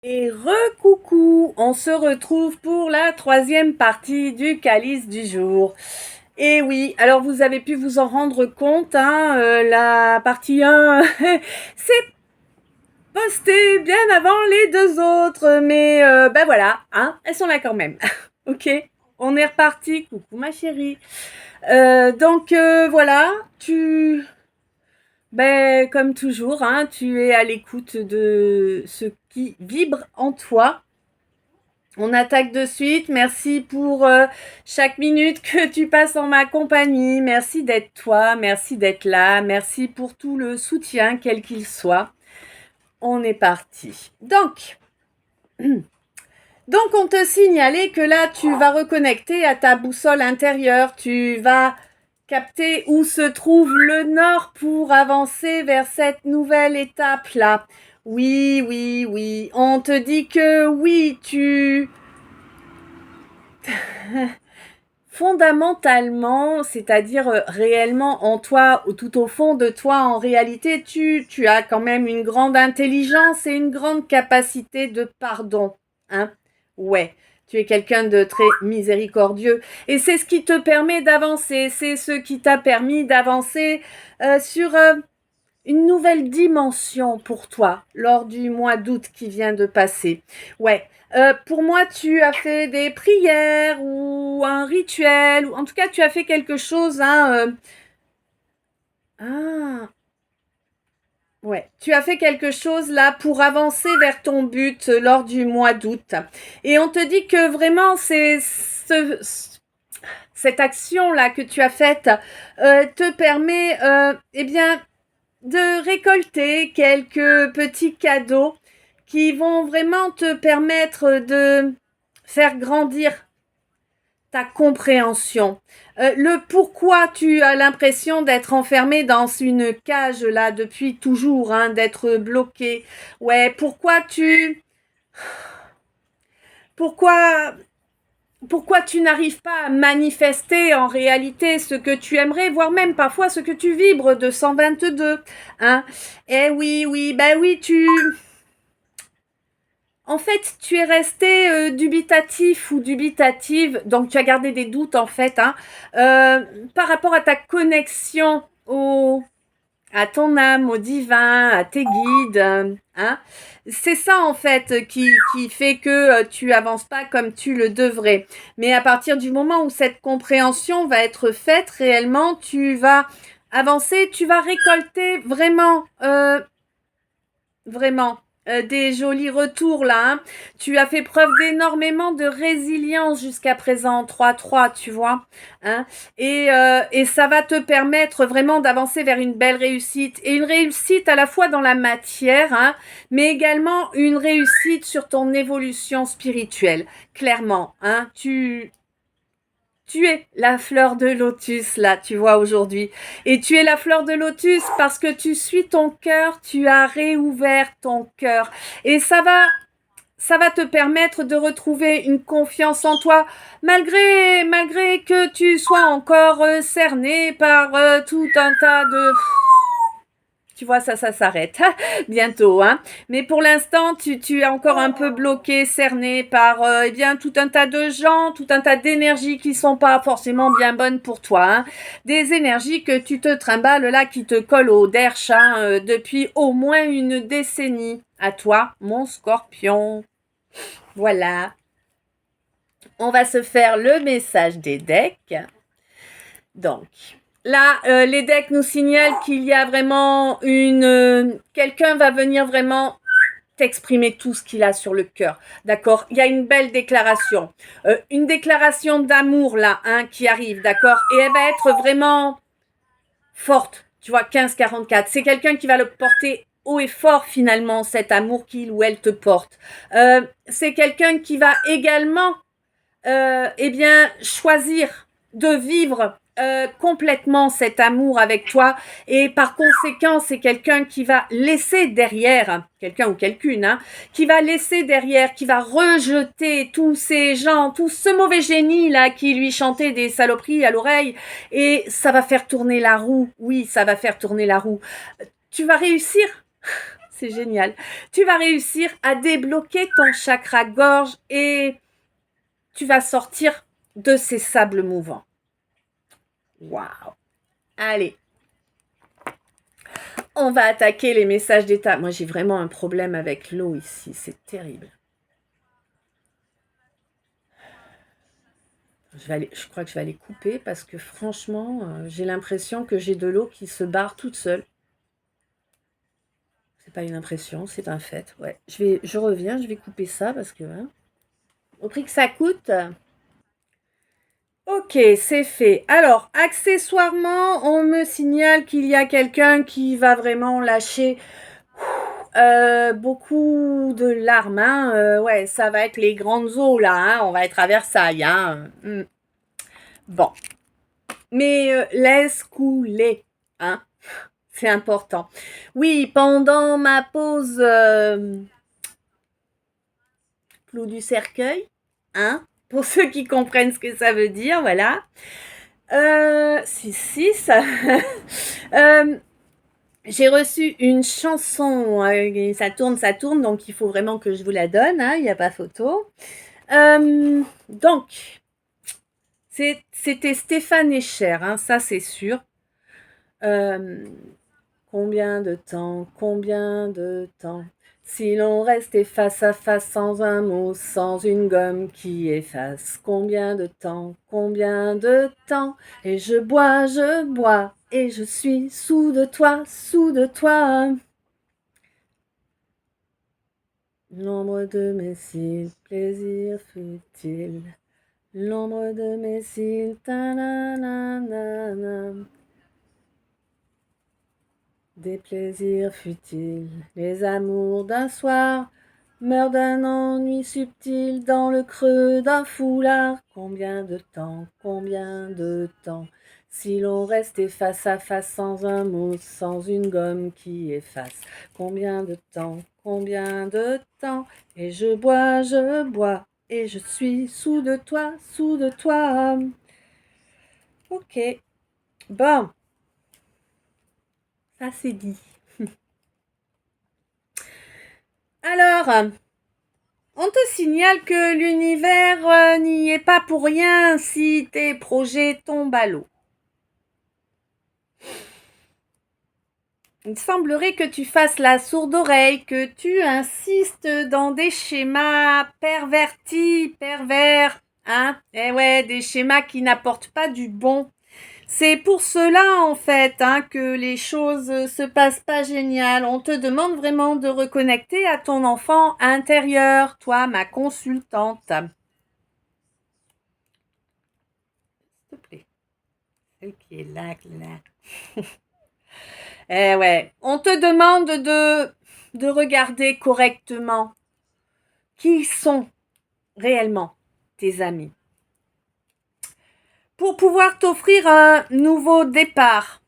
Et recoucou, on se retrouve pour la troisième partie du calice du jour. Et oui, alors vous avez pu vous en rendre compte, hein, la partie 1 c'est posté bien avant les deux autres, mais ben voilà, hein, elles sont là quand même. Ok, on est reparti, coucou ma chérie. Donc voilà, comme toujours, hein, tu es à l'écoute de ce qui vibre en toi. On attaque de suite. Merci pour chaque minute que tu passes en ma compagnie. Merci d'être toi. Merci d'être là. Merci pour tout le soutien, quel qu'il soit. On est parti. Donc on te signalait que là, tu vas reconnecter à ta boussole intérieure. Tu vas capter où se trouve le nord pour avancer vers cette nouvelle étape-là. Oui, oui, oui. On te dit que oui, fondamentalement, c'est-à-dire réellement en toi, ou tout au fond de toi, en réalité, tu as quand même une grande intelligence et une grande capacité de pardon. Hein? Ouais, tu es quelqu'un de très miséricordieux. Et c'est ce qui te permet d'avancer, c'est ce qui t'a permis d'avancer sur une nouvelle dimension pour toi lors du mois d'août qui vient de passer. Ouais, pour moi, tu as fait des prières ou un rituel, ou en tout cas, tu as fait quelque chose, hein. Ah, ouais, tu as fait quelque chose là pour avancer vers ton but lors du mois d'août. Et on te dit que vraiment, cette action-là que tu as faite te permet, eh bien, de récolter quelques petits cadeaux qui vont vraiment te permettre de faire grandir ta compréhension. Le pourquoi tu as l'impression d'être enfermé dans une cage là depuis toujours, hein, d'être bloqué. Ouais, pourquoi pourquoi tu n'arrives pas à manifester en réalité ce que tu aimerais, voire même parfois ce que tu vibres de 122, hein? Eh oui, oui, ben oui, en fait, tu es resté dubitatif ou dubitative, donc tu as gardé des doutes en fait, hein, par rapport à ta connexion à ton âme, au divin, à tes guides, hein. C'est ça en fait qui fait que tu avances pas comme tu le devrais. Mais à partir du moment où cette compréhension va être faite réellement, tu vas avancer, tu vas récolter vraiment des jolis retours là, hein. Tu as fait preuve d'énormément de résilience jusqu'à présent, 3-3, tu vois, hein. Et ça va te permettre vraiment d'avancer vers une belle réussite. Et une réussite à la fois dans la matière, hein, mais également une réussite sur ton évolution spirituelle. Clairement, hein, tu es la fleur de lotus, là, tu vois, aujourd'hui. Et tu es la fleur de lotus parce que tu suis ton cœur, tu as réouvert ton cœur. Et ça va te permettre de retrouver une confiance en toi, malgré que tu sois encore cerné par tout un tas de... Tu vois, ça s'arrête bientôt, hein. Mais pour l'instant, tu es encore un peu bloqué, cerné par eh bien tout un tas de gens, tout un tas d'énergies qui sont pas forcément bien bonnes pour toi, hein. Des énergies que tu te trimbales là, qui te collent au derche, hein, depuis au moins une décennie. À toi, mon Scorpion. Voilà. On va se faire le message des decks. Donc, là, les decks nous signalent qu'il y a vraiment quelqu'un va venir vraiment t'exprimer tout ce qu'il a sur le cœur. D'accord? Il y a une belle déclaration. Une déclaration d'amour, là, hein, qui arrive, d'accord? Et elle va être vraiment forte. Tu vois, 15-44. C'est quelqu'un qui va le porter haut et fort, finalement, cet amour qu'il ou elle te porte. C'est quelqu'un qui va également eh bien, choisir de vivre complètement cet amour avec toi, et par conséquent c'est quelqu'un qui va laisser derrière, quelqu'un ou quelqu'une, hein, qui va laisser derrière, qui va rejeter tous ces gens, tout ce mauvais génie là qui lui chantait des saloperies à l'oreille, et ça va faire tourner la roue. Oui, ça va faire tourner la roue. Tu vas réussir. c'est génial. Tu vas réussir à débloquer ton chakra gorge et tu vas sortir de ces sables mouvants. Waouh! Allez, on va attaquer les messages d'état. Moi, j'ai vraiment un problème avec l'eau ici, c'est terrible. Je crois que je vais aller couper parce que franchement, j'ai l'impression que j'ai de l'eau qui se barre toute seule. C'est pas une impression, c'est un fait. Ouais, je reviens, je vais couper ça parce que, hein, au prix que ça coûte. Ok, c'est fait. Alors, accessoirement, on me signale qu'il y a quelqu'un qui va vraiment lâcher beaucoup de larmes. Hein. Ouais, ça va être les grandes eaux là. Hein. On va être à Versailles. Hein. Bon, mais laisse couler. Hein. C'est important. Oui, pendant ma pause clou du cercueil, hein, pour ceux qui comprennent ce que ça veut dire, voilà. Si, ça. J'ai reçu une chanson, ça tourne, donc il faut vraiment que je vous la donne, hein, il n'y a pas photo. Donc, c'était Stéphane Escher, hein, ça c'est sûr. Combien de temps, si l'on restait face à face sans un mot, sans une gomme qui efface, combien de temps, et je bois, et je suis sous de toi. L'ombre de mes cils, plaisir futile, l'ombre de mes cils, ta-na-na-na-na. Des plaisirs futiles, les amours d'un soir meurent d'un ennui subtil dans le creux d'un foulard. Combien de temps, si l'on restait face à face sans un mot, sans une gomme qui efface. Combien de temps, et je bois, et je suis sous de toi. Ok, bon, ça c'est dit. Alors, on te signale que l'univers n'y est pas pour rien si tes projets tombent à l'eau. Il semblerait que tu fasses la sourde oreille, que tu insistes dans des schémas pervers, hein? Eh ouais, des schémas qui n'apportent pas du bon. C'est pour cela, en fait, hein, que les choses se passent pas génial. On te demande vraiment de reconnecter à ton enfant intérieur, toi, ma consultante. S'il te plaît. Celle qui est là. Eh ouais, on te demande de regarder correctement qui sont réellement tes amis. Pour pouvoir t'offrir un nouveau départ.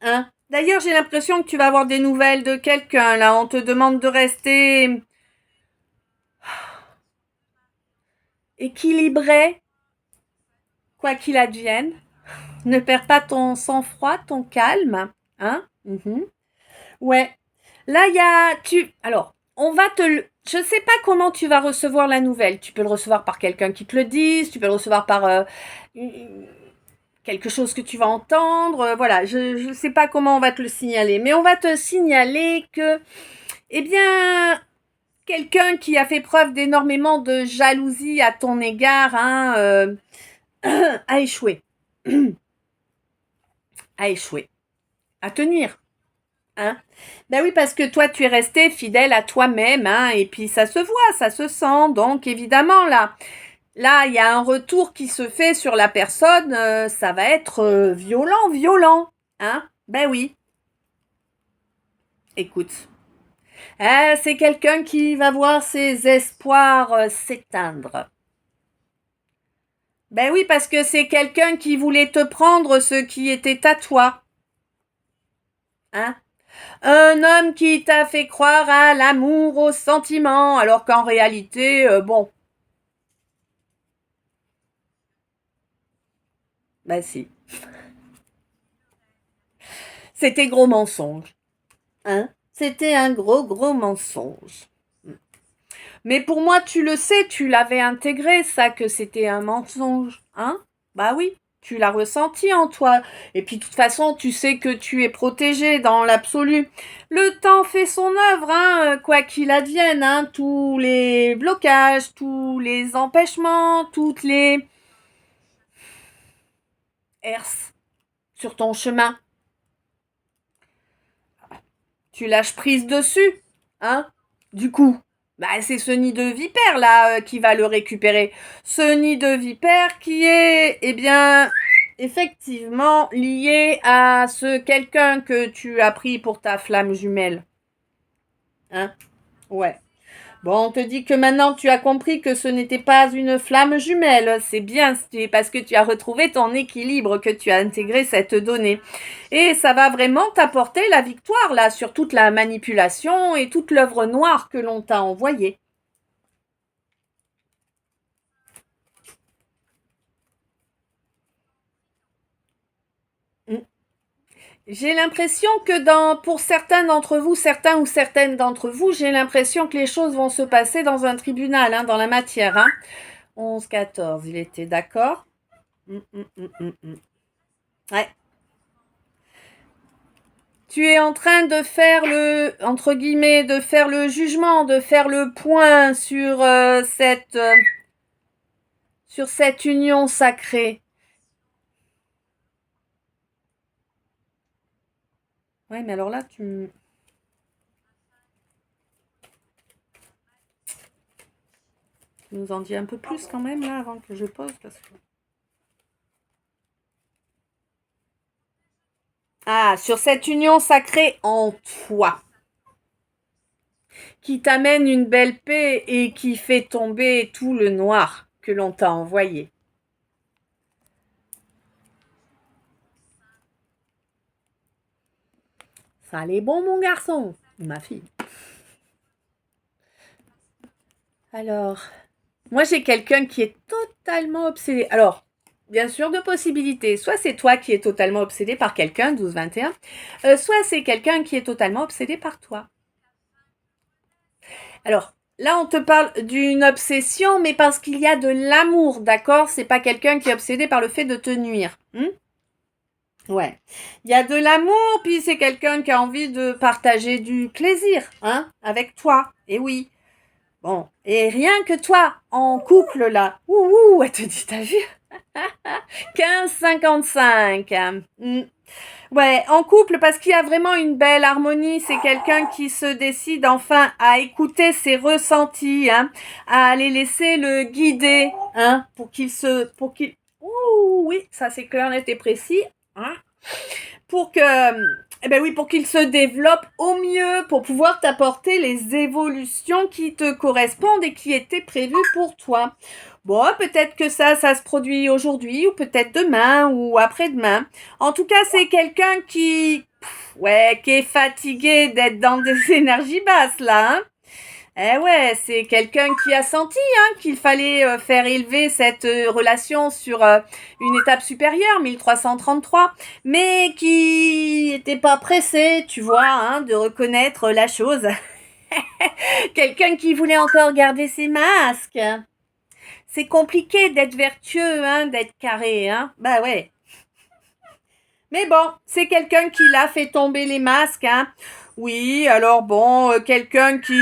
Hein? D'ailleurs, j'ai l'impression que tu vas avoir des nouvelles de quelqu'un. Là, on te demande de rester équilibré, quoi qu'il advienne. Ne perds pas ton sang-froid, ton calme. Hein? Ouais. Là, il y a... Alors, on va te... Je sais pas comment tu vas recevoir la nouvelle. Tu peux le recevoir par quelqu'un qui te le dise, tu peux le recevoir par quelque chose que tu vas entendre. Voilà, je sais pas comment on va te le signaler. Mais on va te signaler que, eh bien, quelqu'un qui a fait preuve d'énormément de jalousie à ton égard, hein, a échoué. A échoué. À tenir. Hein? Ben oui, parce que toi, tu es resté fidèle à toi-même, hein, et puis ça se voit, ça se sent. Donc, évidemment, là, il y a un retour qui se fait sur la personne. Ça va être violent, hein? Ben oui. Écoute, c'est quelqu'un qui va voir ses espoirs s'éteindre. Ben oui, parce que c'est quelqu'un qui voulait te prendre ce qui était à toi. Hein? Un homme qui t'a fait croire à l'amour, au sentiment, alors qu'en réalité, bon. Ben si. C'était gros mensonge. Hein? C'était un gros mensonge. Mais pour moi, tu le sais, tu l'avais intégré, ça, que c'était un mensonge. Hein? Bah oui, tu l'as ressenti en toi. Et puis, de toute façon, tu sais que tu es protégé dans l'absolu. Le temps fait son œuvre, hein, quoi qu'il advienne, hein, tous les blocages, tous les empêchements, toutes les herses sur ton chemin. Tu lâches prise dessus, hein? Du coup, bah, c'est ce nid de vipère là qui va le récupérer. Ce nid de vipère qui est, eh bien, effectivement lié à ce quelqu'un que tu as pris pour ta flamme jumelle. Hein? Ouais. Bon, on te dit que maintenant tu as compris que ce n'était pas une flamme jumelle. C'est bien, c'est parce que tu as retrouvé ton équilibre que tu as intégré cette donnée. Et ça va vraiment t'apporter la victoire là sur toute la manipulation et toute l'œuvre noire que l'on t'a envoyée. Mm. J'ai l'impression que pour certains d'entre vous, certains ou certaines d'entre vous, j'ai l'impression que les choses vont se passer dans un tribunal, hein, dans la matière. Hein. 11-14, il était d'accord. Ouais. Tu es en train de faire entre guillemets, de faire le jugement, de faire le point sur cette union sacrée. Ouais, mais alors là, tu nous en dis un peu plus quand même là avant que je pose parce que... Ah, sur cette union sacrée en toi, qui t'amène une belle paix et qui fait tomber tout le noir que l'on t'a envoyé. Ça allait bon, mon garçon, ma fille. Alors, moi j'ai quelqu'un qui est totalement obsédé. Alors, bien sûr, deux possibilités. Soit c'est toi qui es totalement obsédé par quelqu'un, 12-21, soit c'est quelqu'un qui est totalement obsédé par toi. Alors, là, on te parle d'une obsession, mais parce qu'il y a de l'amour, d'accord? C'est pas quelqu'un qui est obsédé par le fait de te nuire. Ouais. Il y a de l'amour, puis c'est quelqu'un qui a envie de partager du plaisir, hein, avec toi. Et oui. Bon. Et rien que toi, en couple, là. Ouh, elle te dit, t'as vu? 15-55. Ouais, en couple, parce qu'il y a vraiment une belle harmonie. C'est quelqu'un qui se décide enfin à écouter ses ressentis, hein, à les laisser le guider, hein, ouh, oui, ça c'est clair, net et précis, hein, pour que, eh ben oui, pour qu'il se développe au mieux, pour pouvoir t'apporter les évolutions qui te correspondent et qui étaient prévues pour toi. Bon, peut-être que ça se produit aujourd'hui, ou peut-être demain, ou après-demain. En tout cas, c'est quelqu'un qui est fatigué d'être dans des énergies basses, là, hein. Eh ouais, c'est quelqu'un qui a senti qu'il fallait faire élever cette relation sur une étape supérieure, 1333, mais qui n'était pas pressé, tu vois, de reconnaître la chose. Quelqu'un qui voulait encore garder ses masques. C'est compliqué d'être vertueux, d'être carré, Bah ouais. Mais bon, c'est quelqu'un qui l'a fait tomber les masques, Oui, alors bon, quelqu'un qui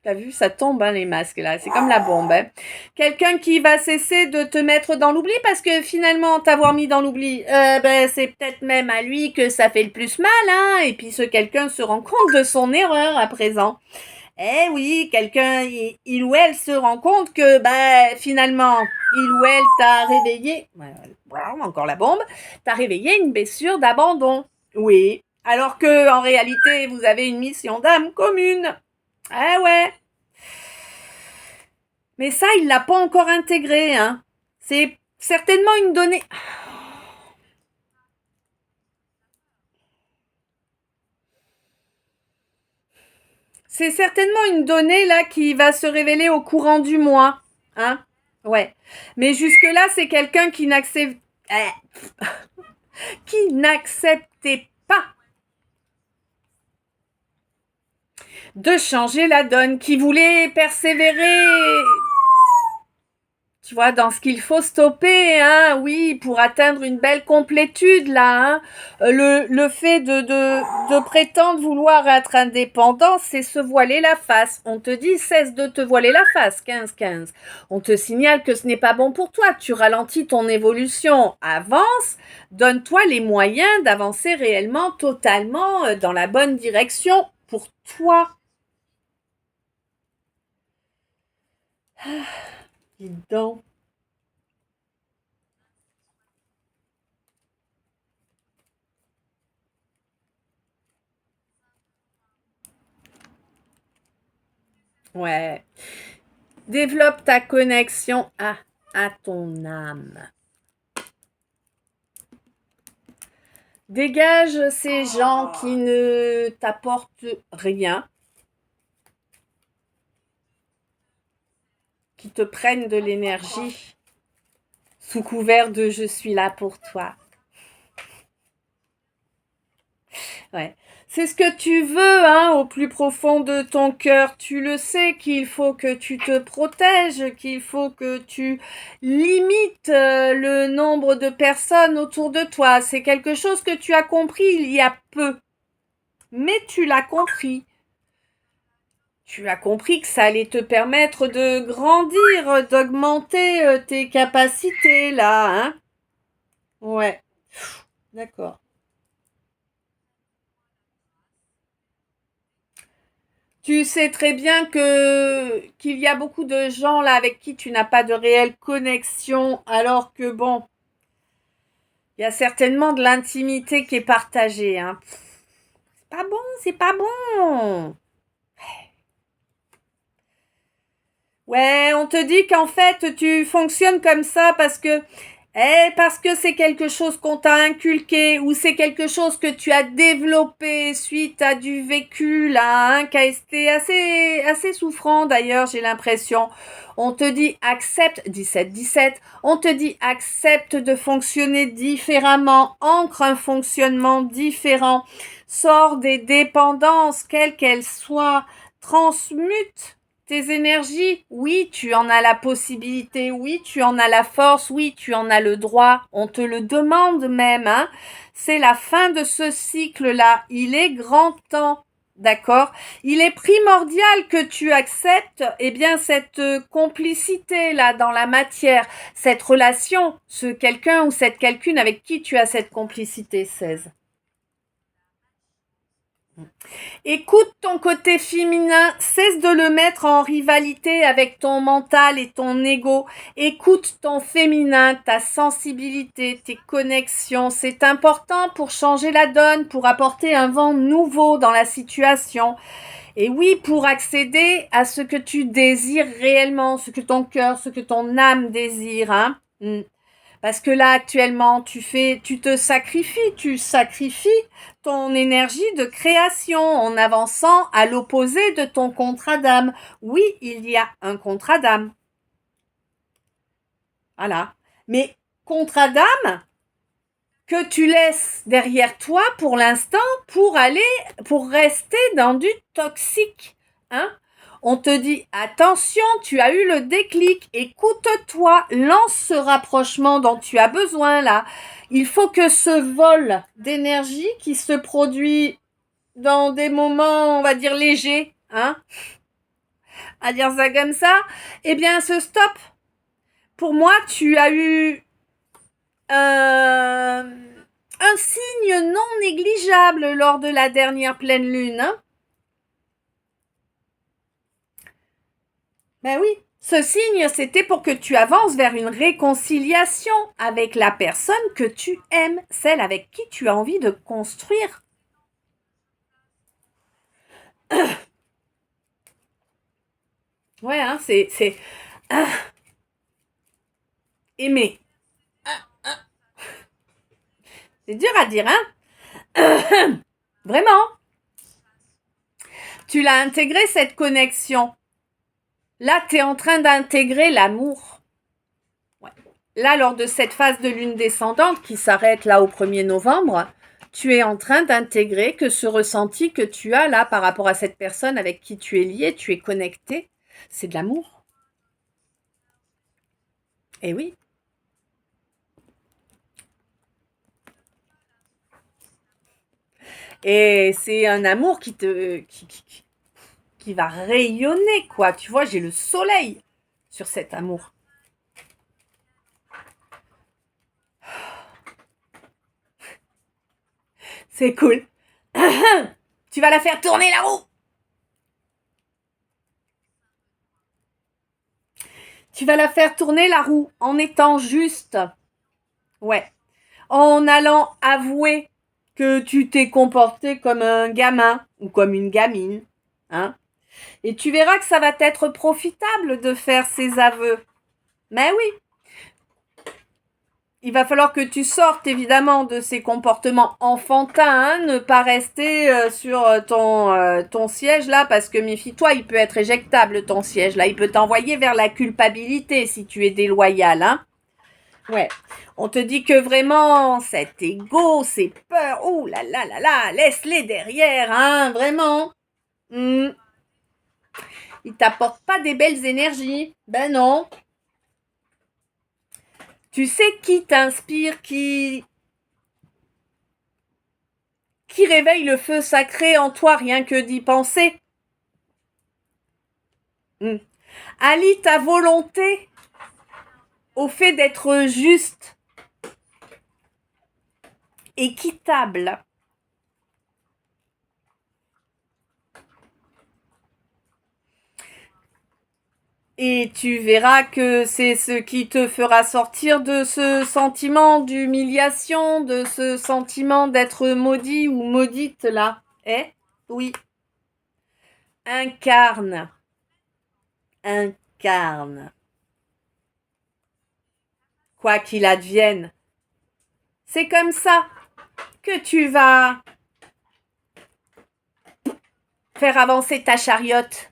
T'as vu, ça tombe, les masques, là. C'est comme la bombe, hein. Quelqu'un qui va cesser de te mettre dans l'oubli parce que finalement, t'avoir mis dans l'oubli, c'est peut-être même à lui que ça fait le plus mal, Et puis ce quelqu'un se rend compte de son erreur à présent. Eh oui, quelqu'un, il ou elle se rend compte que, finalement, il ou elle t'a réveillé, encore la bombe, t'a réveillé une blessure d'abandon. Oui. Alors que, en réalité, vous avez une mission d'âme commune. Ah ouais. Mais ça, il l'a pas encore intégré, C'est certainement une donnée. C'est certainement une donnée là qui va se révéler au courant du mois, Ouais. Mais jusque-là, c'est quelqu'un qui n'accepte, qui n'acceptait pas de changer la donne, qui voulait persévérer, tu vois, dans ce qu'il faut stopper, hein, oui, pour atteindre une belle complétude, là, hein. Le fait de prétendre vouloir être indépendant, c'est se voiler la face. On te dit, cesse de te voiler la face, 15-15. On te signale que ce n'est pas bon pour toi, tu ralentis ton évolution, avance, donne-toi les moyens d'avancer réellement, totalement, dans la bonne direction pour toi. Dis donc. Ouais. Développe ta connexion à ton âme. Dégage ces gens qui ne t'apportent rien, qui te prennent de l'énergie sous couvert de je suis là pour toi. Ouais. C'est ce que tu veux, hein, au plus profond de ton cœur. Tu le sais qu'il faut que tu te protèges, qu'il faut que tu limites le nombre de personnes autour de toi. C'est quelque chose que tu as compris il y a peu. Mais tu l'as compris. Tu as compris que ça allait te permettre de grandir, d'augmenter tes capacités, là, hein? Ouais. D'accord. Tu sais très bien qu'il y a beaucoup de gens là avec qui tu n'as pas de réelle connexion, alors que bon, il y a certainement de l'intimité qui est partagée, hein. C'est pas bon, c'est pas bon. Ouais, on te dit qu'en fait tu fonctionnes comme ça parce que c'est quelque chose qu'on t'a inculqué ou c'est quelque chose que tu as développé suite à du vécu là, hein, qui a été assez souffrant d'ailleurs, j'ai l'impression. On te dit accepte 17-17, on te dit accepte de fonctionner différemment, ancre un fonctionnement différent, sors des dépendances, quelles qu'elles soient, transmute tes énergies, oui, tu en as la possibilité, oui, tu en as la force, oui, tu en as le droit, on te le demande même, hein. C'est la fin de ce cycle-là, il est grand temps, d'accord? Il est primordial que tu acceptes, eh bien, cette complicité-là dans la matière, cette relation, ce quelqu'un ou cette quelqu'une avec qui tu as cette complicité, 16. Écoute ton côté féminin, cesse de le mettre en rivalité avec ton mental et ton ego. Écoute ton féminin, ta sensibilité, tes connexions. C'est important pour changer la donne, pour apporter un vent nouveau dans la situation. Et oui, pour accéder à ce que tu désires réellement, ce que ton cœur, ce que ton âme désire, hein. Parce que là, actuellement, tu te sacrifies, tu sacrifies ton énergie de création en avançant à l'opposé de ton contrat d'âme. Oui, il y a un contrat d'âme. Voilà. Mais contrat d'âme que tu laisses derrière toi pour l'instant pour rester dans du toxique. Hein? On te dit, attention, tu as eu le déclic, écoute-toi, lance ce rapprochement dont tu as besoin là. Il faut que ce vol d'énergie qui se produit dans des moments, on va dire, légers, hein, à dire ça comme ça, eh bien, se stoppe. Pour moi, tu as eu un signe non négligeable lors de la dernière pleine lune, hein. Ben oui, ce signe, c'était pour que tu avances vers une réconciliation avec la personne que tu aimes, celle avec qui tu as envie de construire. Ouais, hein, c'est aimer. C'est dur à dire, hein. Vraiment. Tu l'as intégré, cette connexion. Là, tu es en train d'intégrer l'amour. Ouais. Là, lors de cette phase de lune descendante qui s'arrête là au 1er novembre, tu es en train d'intégrer que ce ressenti que tu as là par rapport à cette personne avec qui tu es lié, tu es connecté, c'est de l'amour. Eh oui. Et c'est un amour qui va rayonner, quoi. Tu vois, j'ai le soleil sur cet amour. C'est cool. Tu vas la faire tourner la roue. Tu vas la faire tourner la roue en étant juste. Ouais. En allant avouer que tu t'es comporté comme un gamin ou comme une gamine. Hein. Et tu verras que ça va être profitable de faire ces aveux. Mais oui, il va falloir que tu sortes évidemment de ces comportements enfantins, hein, ne pas rester sur ton siège là, parce que méfie-toi, il peut être éjectable ton siège là, il peut t'envoyer vers la culpabilité si tu es déloyal, hein. Ouais, on te dit que vraiment cet ego, ces peurs, ouh là là là là, laisse-les derrière, hein, vraiment. Il t'apporte pas des belles énergies, ben non. Tu sais qui t'inspire, qui réveille le feu sacré en toi rien que d'y penser. Allie ta volonté au fait d'être juste, équitable. Et tu verras que c'est ce qui te fera sortir de ce sentiment d'humiliation, de ce sentiment d'être maudit ou maudite là. Eh? Oui. Incarne. Incarne. Quoi qu'il advienne. C'est comme ça que tu vas faire avancer ta chariote.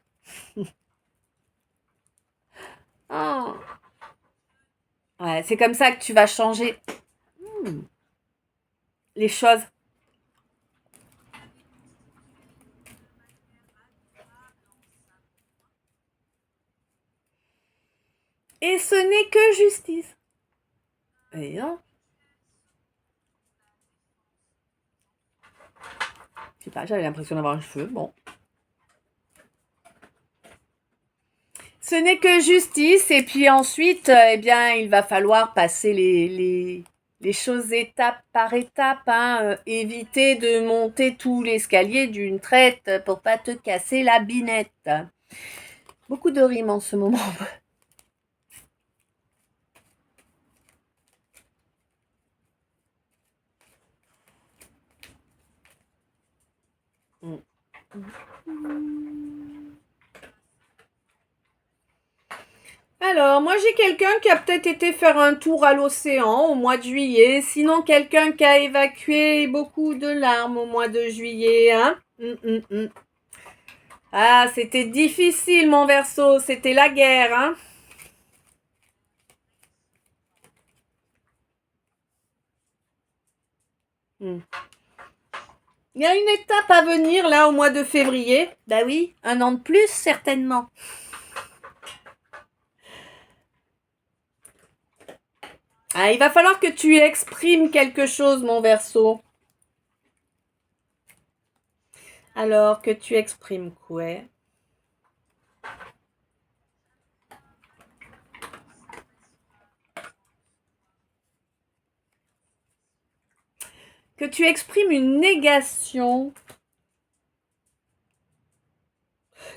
Oh. Ouais, c'est comme ça que tu vas changer les choses. Et ce n'est que justice. Et non. Je sais pas, j'avais l'impression d'avoir un cheveu. Bon. Ce n'est que justice. Et puis ensuite, eh bien, il va falloir passer les choses étape par étape. Hein. Éviter de monter tout l'escalier d'une traite pour pas te casser la binette. Beaucoup de rimes en ce moment. Alors, moi j'ai quelqu'un qui a peut-être été faire un tour à l'océan au mois de juillet. Sinon, quelqu'un qui a évacué beaucoup de larmes au mois de juillet. Hein. Ah, c'était difficile, mon Verseau. C'était la guerre. Hein. Il y a une étape à venir là au mois de février. Bah oui, un an de plus certainement. Ah, il va falloir que tu exprimes quelque chose, mon Verseau. Alors que tu exprimes quoi? Que tu exprimes une négation.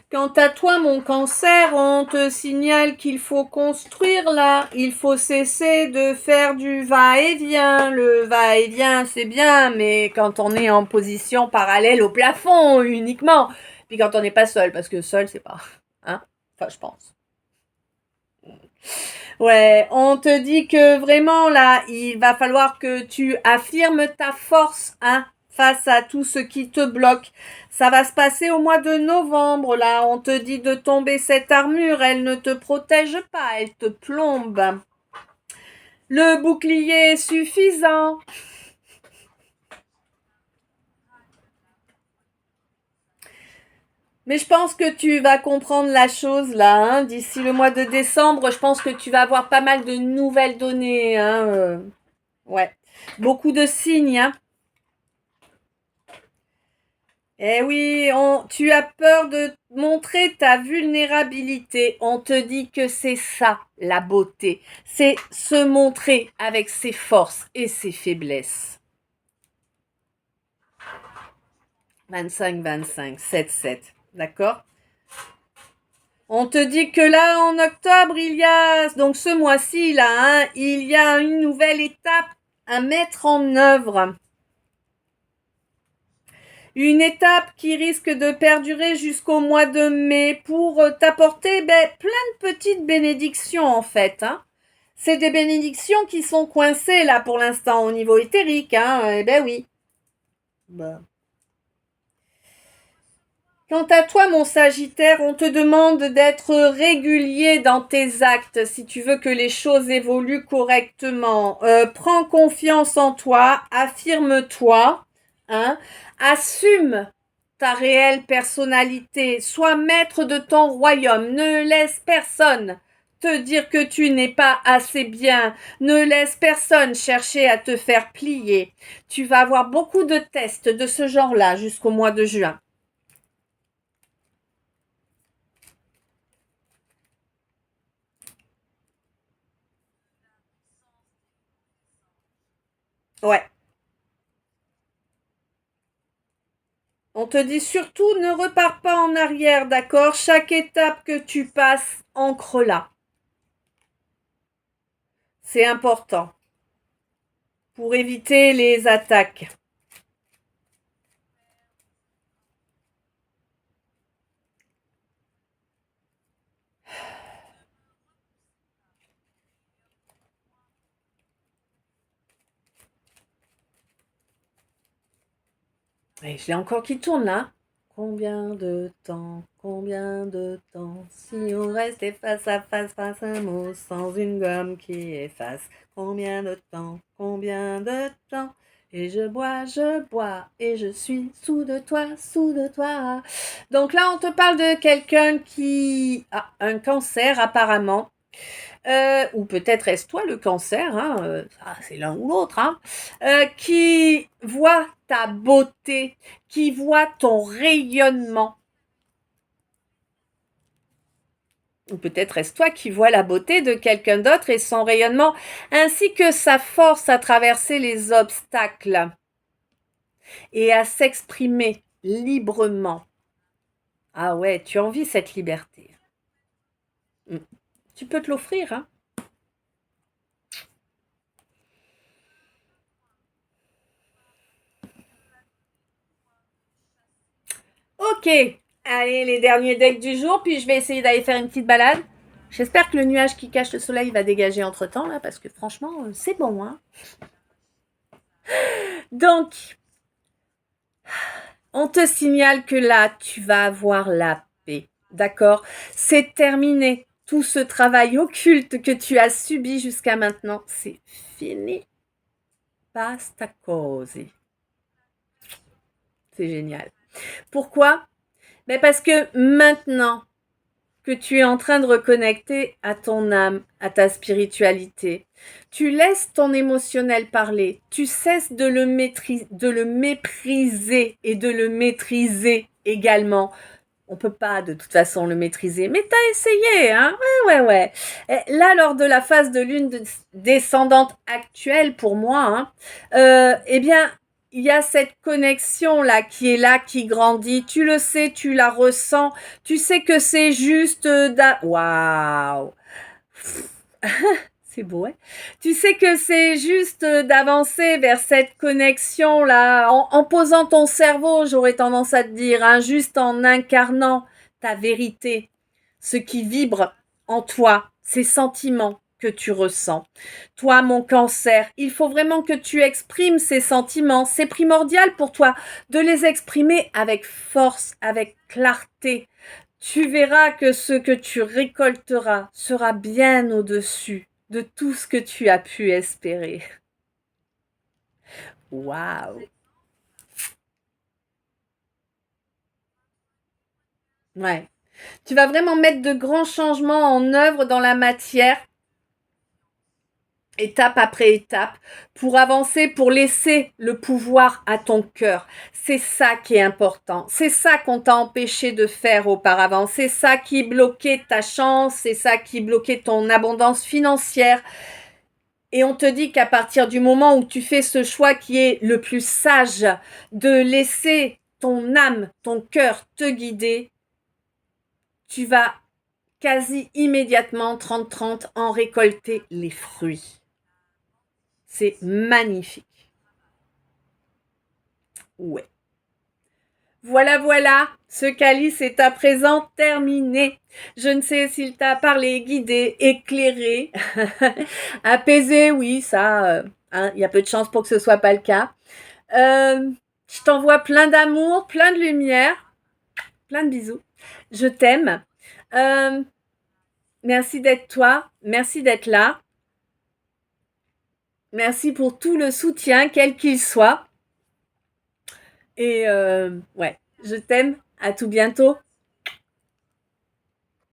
Quant à toi, mon Cancer, on te signale qu'il faut construire là. Il faut cesser de faire du va-et-vient. Le va-et-vient, c'est bien, mais quand on est en position parallèle au plafond uniquement. Puis quand on n'est pas seul, parce que seul, c'est pas... Hein? Enfin, je pense. Ouais, on te dit que vraiment là, il va falloir que tu affirmes ta force, hein, face à tout ce qui te bloque. Ça va se passer au mois de novembre, là. On te dit de tomber cette armure, elle ne te protège pas, elle te plombe. Le bouclier est suffisant. Mais je pense que tu vas comprendre la chose là, hein. D'ici le mois de décembre, je pense que tu vas avoir pas mal de nouvelles données, hein. Ouais, beaucoup de signes, hein. Eh oui, tu as peur de montrer ta vulnérabilité. On te dit que c'est ça, la beauté. C'est se montrer avec ses forces et ses faiblesses. 25, 7. D'accord? On te dit que là, en octobre, il y a, donc ce mois-ci, là, hein, il y a une nouvelle étape à mettre en œuvre. Une étape qui risque de perdurer jusqu'au mois de mai pour t'apporter plein de petites bénédictions en fait. Hein. C'est des bénédictions qui sont coincées là pour l'instant au niveau éthérique. Hein. Eh ben oui. Bah. Quant à toi, mon Sagittaire, on te demande d'être régulier dans tes actes si tu veux que les choses évoluent correctement. Prends confiance en toi, affirme-toi, hein, assume ta réelle personnalité, sois maître de ton royaume, ne laisse personne te dire que tu n'es pas assez bien, ne laisse personne chercher à te faire plier. Tu vas avoir beaucoup de tests de ce genre-là jusqu'au mois de juin. Ouais. On te dit surtout ne repars pas en arrière, d'accord? Chaque étape que tu passes, ancre-la. C'est important pour éviter les attaques. Et je l'ai encore qui tourne là. Combien de temps, si on restait face à face, face à un mot, sans une gomme qui efface. Combien de temps, et je bois, et je suis sous de toi, sous de toi. Donc là, on te parle de quelqu'un qui a un cancer apparemment. Ou peut-être est-ce toi le cancer, hein, c'est l'un ou l'autre, hein, qui voit ta beauté, qui voit ton rayonnement. Ou peut-être est-ce toi qui vois la beauté de quelqu'un d'autre et son rayonnement, ainsi que sa force à traverser les obstacles et à s'exprimer librement. Ah ouais, tu envies cette liberté. Mm. Tu peux te l'offrir, hein. Ok, allez, les derniers decks du jour, puis je vais essayer d'aller faire une petite balade. J'espère que le nuage qui cache le soleil va dégager entre-temps, là, parce que franchement, c'est bon, hein. Donc, on te signale que là, tu vas avoir la paix, d'accord? C'est terminé. Tout ce travail occulte que tu as subi jusqu'à maintenant, c'est fini. Basta così. C'est génial. Pourquoi? Ben parce que maintenant, que tu es en train de reconnecter à ton âme, à ta spiritualité. Tu laisses ton émotionnel parler, tu cesses de le mépriser et de le maîtriser également. On peut pas de toute façon le maîtriser, mais t'as essayé, hein? Ouais. Et là, lors de la phase de lune descendante actuelle pour moi, hein, eh bien, il y a cette connexion là, qui grandit. Tu le sais, tu la ressens. Tu sais que c'est juste waouh, c'est beau, hein. Tu sais que c'est juste d'avancer vers cette connexion là, en posant ton cerveau, j'aurais tendance à te dire, hein, juste en incarnant ta vérité, ce qui vibre en toi, ces sentiments que tu ressens. Toi, mon cancer, il faut vraiment que tu exprimes ces sentiments. C'est primordial pour toi de les exprimer avec force, avec clarté. Tu verras que ce que tu récolteras sera bien au-dessus de tout ce que tu as pu espérer. Waouh! Ouais. Tu vas vraiment mettre de grands changements en œuvre dans la matière, étape après étape, pour avancer, pour laisser le pouvoir à ton cœur. C'est ça qui est important. C'est ça qu'on t'a empêché de faire auparavant. C'est ça qui bloquait ta chance, c'est ça qui bloquait ton abondance financière. Et on te dit qu'à partir du moment où tu fais ce choix qui est le plus sage, de laisser ton âme, ton cœur te guider, tu vas quasi immédiatement, 30-30, en récolter les fruits. C'est magnifique. Ouais. Voilà, voilà, ce calice est à présent terminé. Je ne sais s'il t'a parlé, guidé, éclairé, apaisé, oui, ça, il y a peu de chance pour que ce soit pas le cas. Je t'envoie plein d'amour, plein de lumière, plein de bisous. Je t'aime. Euh, merci d'être toi, merci d'être là. Merci pour tout le soutien, quel qu'il soit. Et ouais, je t'aime. À tout bientôt.